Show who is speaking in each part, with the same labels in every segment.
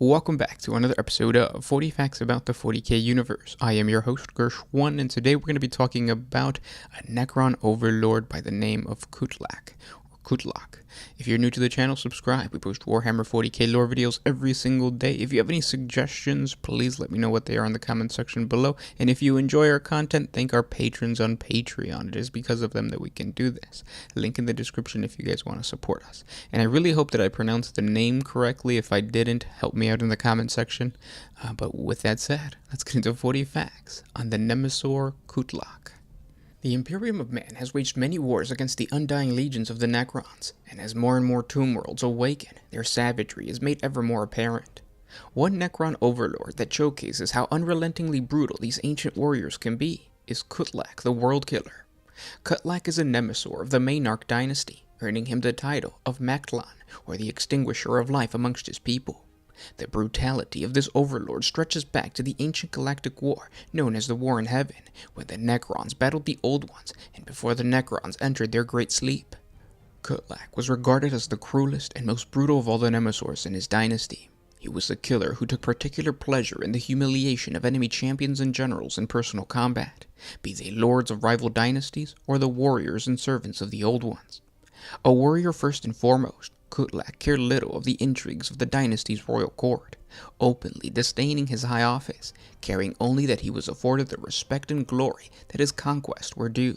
Speaker 1: Welcome back to another episode of 40 Facts About the 40K Universe. I am your host, Gersh1, and today we're going to be talking about a Necron overlord by the name of Kutlak. If you're new to the channel, subscribe. We post Warhammer 40K lore videos every single day. If you have any suggestions, please let me know what they are in the comment section below. And if you enjoy our content, thank our patrons on Patreon. It is because of them that we can do this. Link in the description if you guys want to support us. And I really hope that I pronounced the name correctly. If I didn't, help me out in the comment section. But with that said, let's get into 40 facts on the Nemesor Kutlak. The Imperium of Man has waged many wars against the undying legions of the Necrons, and as more and more tomb worlds awaken, their savagery is made ever more apparent. One Necron overlord that showcases how unrelentingly brutal these ancient warriors can be is Kutlak, the World Killer. Kutlak is a Nemesor of the Maynarch dynasty, earning him the title of Mactlan, or the Extinguisher of Life amongst his people. The brutality of this overlord stretches back to the ancient galactic war known as the War in Heaven, when the Necrons battled the Old Ones and before the Necrons entered their great sleep. Kutlak was regarded as the cruelest and most brutal of all the Nemesors in his dynasty. He was the killer who took particular pleasure in the humiliation of enemy champions and generals in personal combat, be they lords of rival dynasties or the warriors and servants of the Old Ones. A warrior first and foremost, Kutlak cared little of the intrigues of the dynasty's royal court, openly disdaining his high office, caring only that he was afforded the respect and glory that his conquests were due.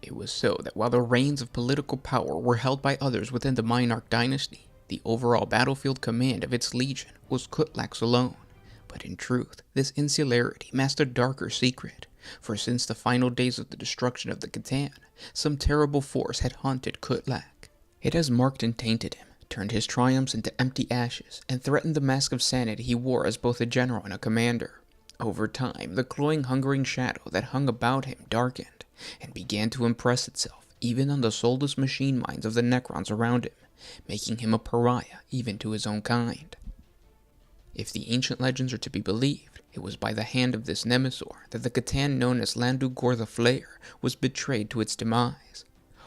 Speaker 1: It was so that while the reins of political power were held by others within the Maynarch dynasty, the overall battlefield command of its legion was Kutlak's alone. But in truth, this insularity masked a darker secret, for since the final days of the destruction of the Catan, some terrible force had haunted Kutlak. It has marked and tainted him, turned his triumphs into empty ashes, and threatened the mask of sanity he wore as both a general and a commander. Over time, the cloying, hungering shadow that hung about him darkened, and began to impress itself even on the soulless machine minds of the Necrons around him, making him a pariah even to his own kind. If the ancient legends are to be believed, it was by the hand of this Nemesor that the Catan known as Landugor the Flayer was betrayed to its demise.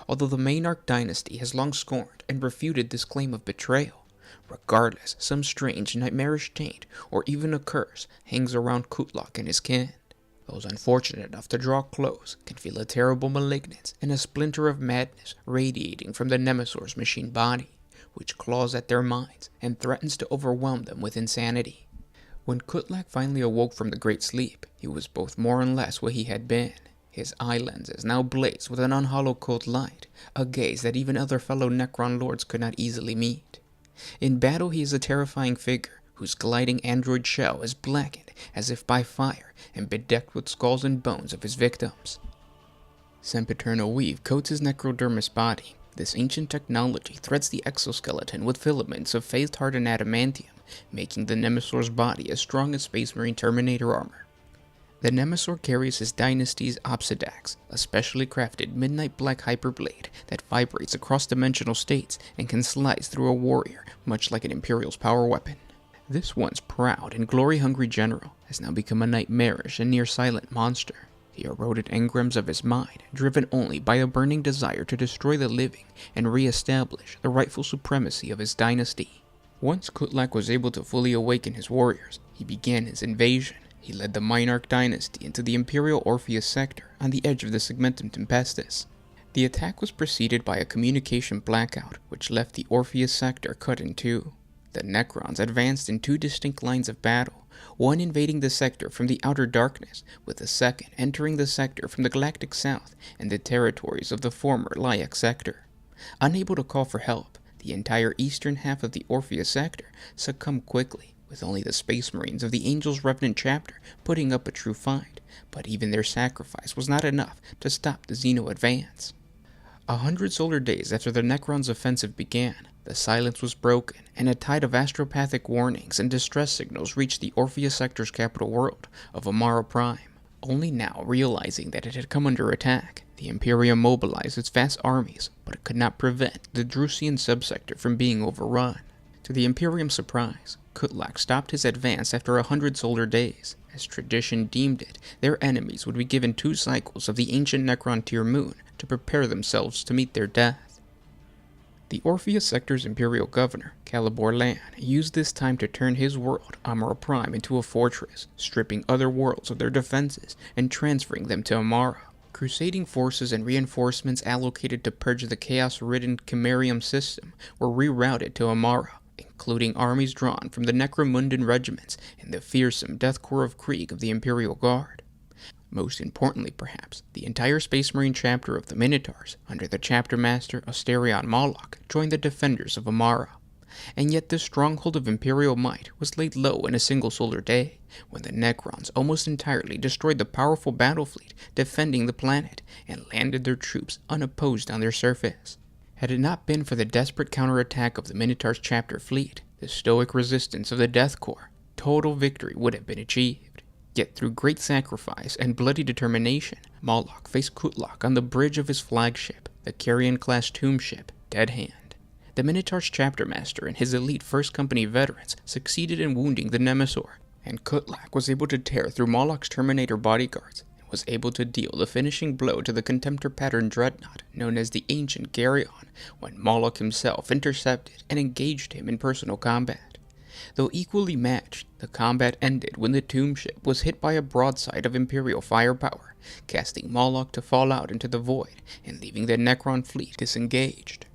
Speaker 1: Although the Maynarch dynasty has long scorned and refuted this claim of betrayal, regardless, some strange, nightmarish taint or even a curse hangs around Kutlak and his kin. Those unfortunate enough to draw close can feel a terrible malignance and a splinter of madness radiating from the Nemesor's machine body, which claws at their minds and threatens to overwhelm them with insanity. When Kutlak finally awoke from the great sleep, he was both more and less what he had been. His eye lenses now blazed with an unhallowed cold light, a gaze that even other fellow Necron lords could not easily meet. In battle he is a terrifying figure, whose gliding android shell is blackened as if by fire and bedecked with skulls and bones of his victims. Sempiternal weave coats his necrodermis body. This ancient technology threads the exoskeleton with filaments of faith-hardened adamantium, making the Nemesor's body as strong as Space Marine Terminator armor. The Nemesor carries his dynasty's Obsidax, a specially crafted midnight black hyperblade that vibrates across dimensional states and can slice through a warrior, much like an Imperial's power weapon. This once proud and glory-hungry general has now become a nightmarish and near-silent monster, the eroded engrams of his mind, driven only by a burning desire to destroy the living and re-establish the rightful supremacy of his dynasty. Once Kutlak was able to fully awaken his warriors, he began his invasion. He led the Maynarch dynasty into the Imperial Orpheus sector on the edge of the Segmentum Tempestus. The attack was preceded by a communication blackout, which left the Orpheus sector cut in two. The Necrons advanced in two distinct lines of battle, one invading the sector from the outer darkness, with the second entering the sector from the galactic south and the territories of the former Lyax sector. Unable to call for help, the entire eastern half of the Orpheus sector succumbed quickly, with only the Space Marines of the Angel's Revenant chapter putting up a true fight, but even their sacrifice was not enough to stop the Xeno advance. 100 solar days after the Necrons' offensive began, the silence was broken, and a tide of astropathic warnings and distress signals reached the Orpheus sector's capital world of Amara Prime. Only now realizing that it had come under attack, the Imperium mobilized its vast armies, but it could not prevent the Drusian subsector from being overrun. To the Imperium's surprise, Kutlak stopped his advance after 100 solar days. As tradition deemed it, their enemies would be given 2 cycles of the ancient Necron tier moon to prepare themselves to meet their death. The Orpheus sector's Imperial governor, Celeborn used this time to turn his world, Amara Prime, into a fortress, stripping other worlds of their defenses and transferring them to Amara. Crusading forces and reinforcements allocated to purge the chaos-ridden Chimerium system were rerouted to Amara, including armies drawn from the Necromundan regiments and the fearsome Death Corps of Krieg of the Imperial Guard. Most importantly, perhaps, the entire Space Marine chapter of the Minotaurs, under the chapter master Asterion Moloch, joined the defenders of Amara. And yet this stronghold of Imperial might was laid low in a single solar day, when the Necrons almost entirely destroyed the powerful battle fleet defending the planet and landed their troops unopposed on their surface. Had it not been for the desperate counterattack of the Minotaur's chapter fleet, the stoic resistance of the Death Corps, total victory would have been achieved. Yet through great sacrifice and bloody determination, Moloch faced Kutlak on the bridge of his flagship, the Carrion-class tomb ship, Dead Hand. The Minotaur's chapter master and his elite First Company veterans succeeded in wounding the Nemesor, and Kutlak was able to tear through Moloch's Terminator bodyguards and was able to deal the finishing blow to the Contemptor pattern dreadnought known as the Ancient Garyon when Moloch himself intercepted and engaged him in personal combat. Though equally matched, the combat ended when the tomb ship was hit by a broadside of Imperial firepower, casting Moloch to fall out into the void and leaving the Necron fleet disengaged.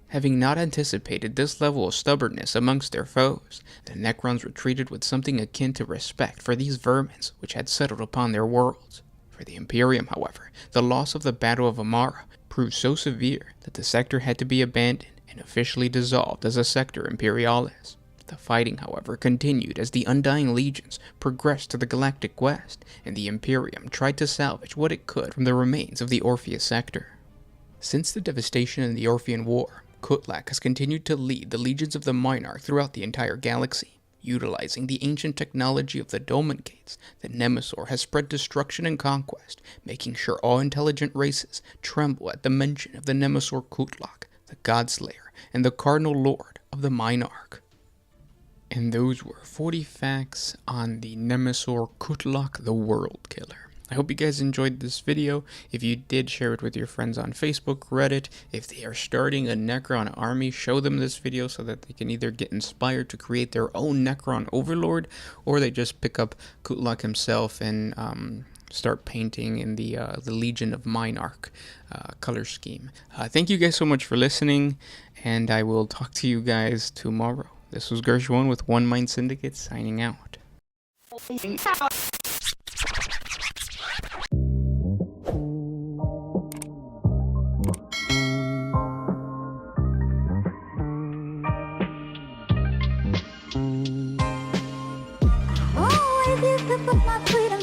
Speaker 1: Having not anticipated this level of stubbornness amongst their foes, the Necrons retreated with something akin to respect for these vermins which had settled upon their worlds. For the Imperium, however, the loss of the Battle of Amara proved so severe that the sector had to be abandoned and officially dissolved as a Sector Imperialis. The fighting, however, continued as the Undying Legions progressed to the Galactic West, and the Imperium tried to salvage what it could from the remains of the Orpheus sector. Since the devastation in the Orphean War, Kutlak has continued to lead the legions of the Monarch throughout the entire galaxy. Utilizing the ancient technology of the Dolmen Gates, the Nemesor has spread destruction and conquest, making sure all intelligent races tremble at the mention of the Nemesor Kutlak, the Godslayer, and the Cardinal Lord of the Monarch. And those were 40 facts on the Nemesor Kutlak, the World Killer. I hope you guys enjoyed this video. If you did, share it with your friends on Facebook, Reddit. If they are starting a Necron army, show them this video so that they can either get inspired to create their own Necron overlord, or they just pick up Kutlak himself and start painting in the Legion of Monarch color scheme. Thank you guys so much for listening, and I will talk to you guys tomorrow. This was Gersh1 with One Mind Syndicate signing out.
Speaker 2: Oh, what if you could put my freedom